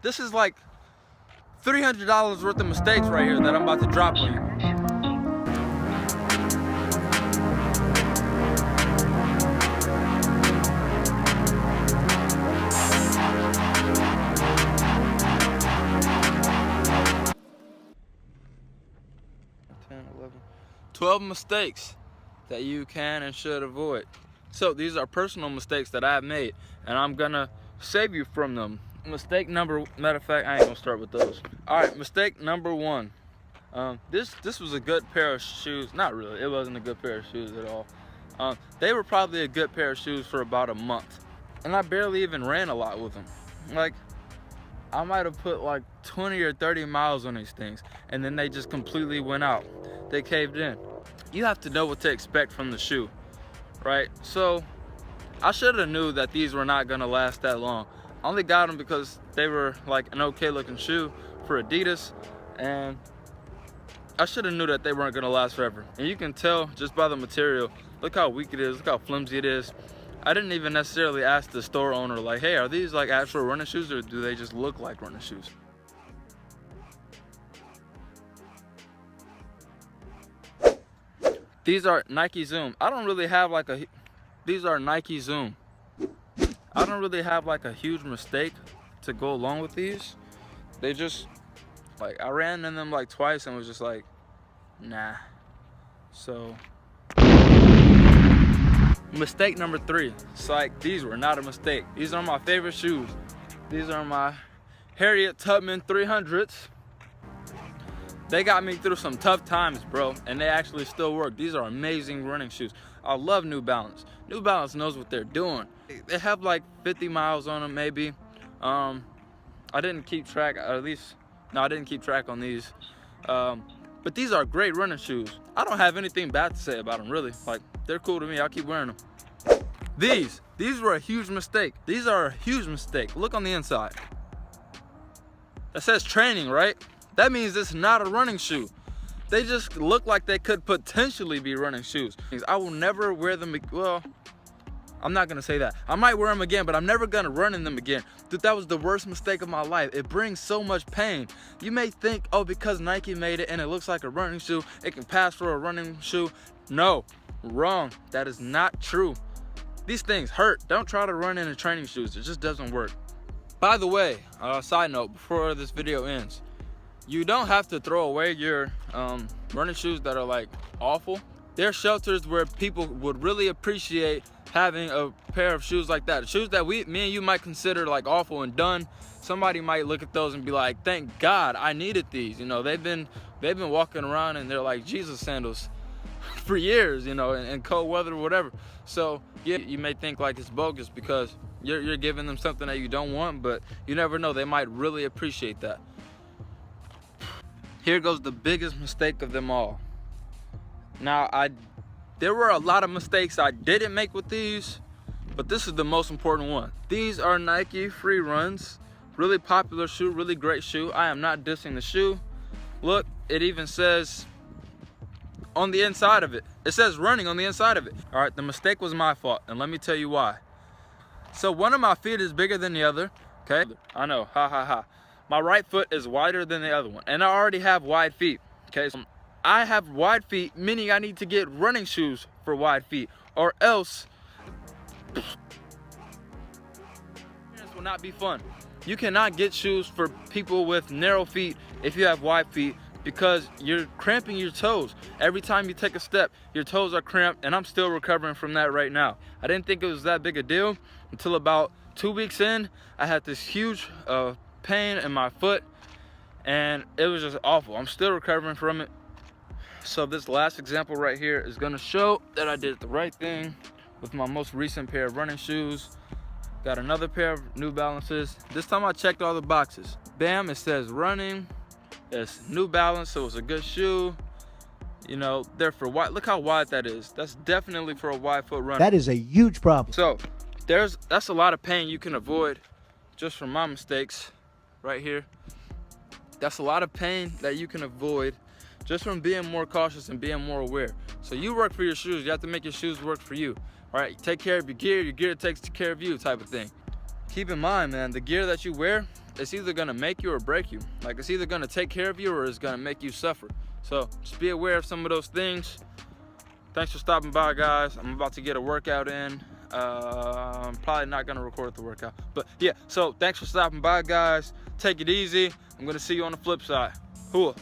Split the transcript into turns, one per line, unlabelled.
This is like $300 worth of mistakes right here that I'm about to drop on you. $10, $11, $12 mistakes that you can and should avoid. So these are personal mistakes that I've made, and I'm gonna save you from them. Matter of fact, I ain't gonna start with those. All right, mistake number one. This was a good pair of shoes. Not really, it wasn't a good pair of shoes at all. They were probably a good pair of shoes for about a month, and I barely even ran a lot with them. Like, I might have put like 20 or 30 miles on these things, and then they just completely went out. They caved in. You have to know what to expect from the shoe, right? So I should have knew that these were not gonna last that long. I only got them because they were like an okay looking shoe for Adidas, and I should have knew that they weren't gonna last forever. And you can tell just by the material. Look how weak it is, look how flimsy it is. I didn't even necessarily ask the store owner, like, hey, are these like actual running shoes, or do they just look like running shoes? These are Nike Zoom. I don't really have like a, these are Nike Zoom. I don't really have like a huge mistake to go along with these. They just, like, I ran in them like twice and was just like, nah. So, mistake number three. It's like, these were not a mistake. These are my favorite shoes. These are my Harriet Tubman 300s. They got me through some tough times, bro, and they actually still work. These are amazing running shoes. I love New Balance. New Balance knows what they're doing. They have like 50 miles on them, maybe. I didn't keep track, at least, no, I didn't keep track on these. But these are great running shoes. I don't have anything bad to say about them, really. Like, they're cool to me. I'll keep wearing them. These were a huge mistake. These are a huge mistake. Look on the inside. That says training, right? That means it's not a running shoe. They just look like they could potentially be running shoes. I will never wear them, well, I'm not gonna say that. I might wear them again, but I'm never gonna run in them again. Dude, that was the worst mistake of my life. It brings so much pain. You may think, oh, because Nike made it and it looks like a running shoe, it can pass for a running shoe. No, wrong. That is not true. These things hurt. Don't try to run in training shoes. It just doesn't work. By the way, side note, before this video ends, you don't have to throw away your running shoes that are like awful. There are shelters where people would really appreciate having a pair of shoes like that. Shoes that me and you might consider like awful and done. Somebody might look at those and be like, thank God I needed these. You know, they've been walking around and they're like Jesus sandals for years, you know, in cold weather or whatever. So yeah, you may think like it's bogus because you're giving them something that you don't want, but you never know, they might really appreciate that. Here goes the biggest mistake of them all. Now, there were a lot of mistakes I didn't make with these, but this is the most important one. These are Nike Free Runs. Really popular shoe, really great shoe. I am not dissing the shoe. Look, it even says on the inside of it. It says running on the inside of it. All right, the mistake was my fault, and let me tell you why. So one of my feet is bigger than the other, okay? I know, ha ha ha. My right foot is wider than the other one, and I already have wide feet, okay? So I have wide feet, meaning I need to get running shoes for wide feet, or else this will not be fun. You cannot get shoes for people with narrow feet if you have wide feet, because you're cramping your toes. Every time you take a step, your toes are cramped, and I'm still recovering from that right now. I didn't think it was that big a deal until about 2 weeks in. I had this huge pain in my foot, and it was just awful. I'm still recovering from it. So this last example right here is gonna show that I did the right thing with my most recent pair of running shoes. Got another pair of New Balances. This time I checked all the boxes. Bam, it says running. It's New Balance, so it's a good shoe. You know, they're for wide. Look how wide that is. That's definitely for a wide foot runner.
That is a huge problem.
So that's a lot of pain you can avoid just from my mistakes right here. That's a lot of pain that you can avoid just from being more cautious and being more aware. So you work for your shoes. You have to make your shoes work for you. All right, take care of your gear takes care of you, type of thing. Keep in mind, man, the gear that you wear it's either gonna make you or break you. Like, it's either gonna take care of you or it's gonna make you suffer. So just be aware of some of those things. Thanks for stopping by, guys. I'm about to get a workout in. I'm probably not gonna record the workout, but yeah, so thanks for stopping by, guys. Take it easy. I'm gonna see you on the flip side. Hooah.